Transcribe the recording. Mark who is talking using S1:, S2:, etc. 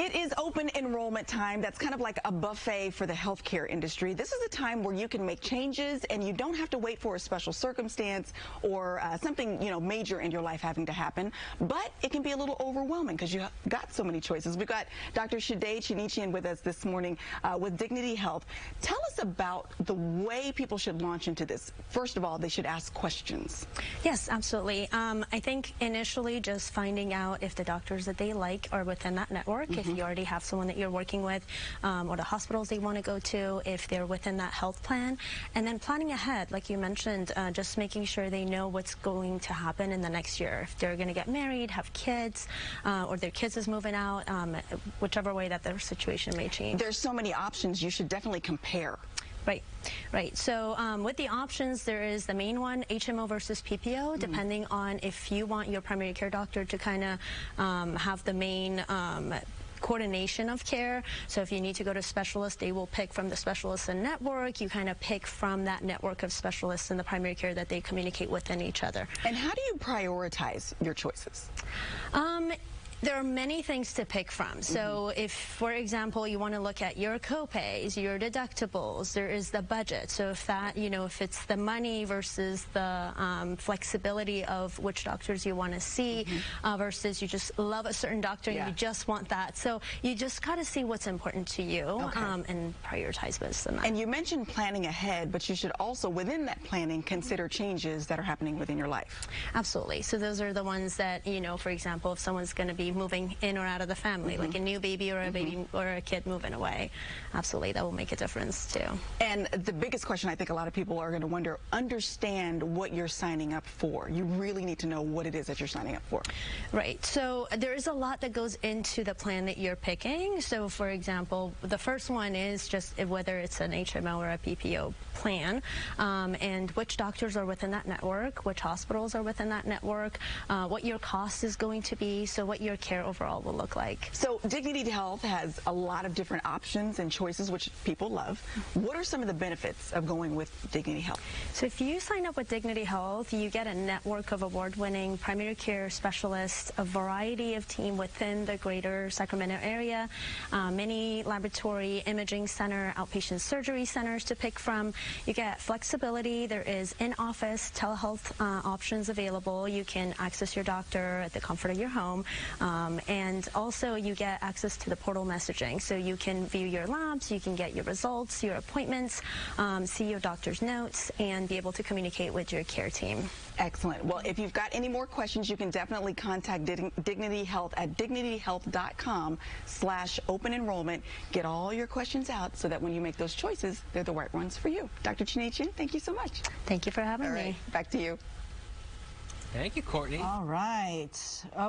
S1: It is open enrollment time. That's kind of like a buffet for the healthcare industry. This is a time where you can make changes and you don't have to wait for a special circumstance or something, major in your life having to happen. But it can be a little overwhelming because you got so many choices. We've got Dr. Shideh Chinichian with us this morning with Dignity Health. Tell us about the way people should launch into this. First of all, they should ask questions.
S2: Yes, absolutely. I think initially just finding out if the doctors that they like are within that network, if you already have someone that you're working with, or the hospitals they want to go to, if they're within that health plan, and then planning ahead, like you mentioned, just making sure they know what's going to happen in the next year. If they're going to get married, have kids, or their kids is moving out, whichever way that their situation may change.
S1: There's so many options. You should definitely compare.
S2: Right. So with the options, there is the main one, HMO versus PPO, depending on if you want your primary care doctor to kind of have the main coordination of care. So if you need to go to a specialist, they will pick from the specialists in network. You kind of pick from that network of specialists in the primary care that they communicate within each other.
S1: And how do you prioritize your choices?
S2: There are many things to pick from. So if, for example, you want to look at your copays, your deductibles, there is the budget. So if that, if it's the money versus the flexibility of which doctors you want to see versus you just love a certain doctor and you just want that. So you just got to see what's important to you and prioritize based on that.
S1: And you mentioned planning ahead, but you should also, within that planning, consider changes that are happening within your life.
S2: Absolutely. So those are the ones that, for example, if someone's going to be moving in or out of the family, like a new baby or a baby or a kid moving away. Absolutely, that will make a difference too.
S1: And the biggest question I think a lot of people are going to wonder, understand what you're signing up for. You really need to know what it is that you're signing up for.
S2: Right, so there is a lot that goes into the plan that you're picking. So for example, the first one is just whether it's an HMO or a PPO plan, and which doctors are within that network, which hospitals are within that network, what your cost is going to be, so what your care overall will look like.
S1: So Dignity Health has a lot of different options and choices, which people love. What are some of the benefits of going with Dignity Health?
S2: So if you sign up with Dignity Health, you get a network of award-winning primary care specialists, a variety of team within the greater Sacramento area, many laboratory imaging center, outpatient surgery centers to pick from. You get flexibility. There is in-office telehealth options available. You can access your doctor at the comfort of your home. And also you get access to the portal messaging, so you can view your labs, you can get your results, your appointments, see your doctor's notes, and be able to communicate with your care team.
S1: Excellent. Well, if you've got any more questions, you can definitely contact Dignity Health at dignityhealth.com/open enrollment. Get all your questions out so that when you make those choices, they're the right ones for you. Dr. Chinichian, thank you so much.
S2: Thank you for having me.
S1: All right, back to you.
S3: Thank you, Courtney.
S4: All right.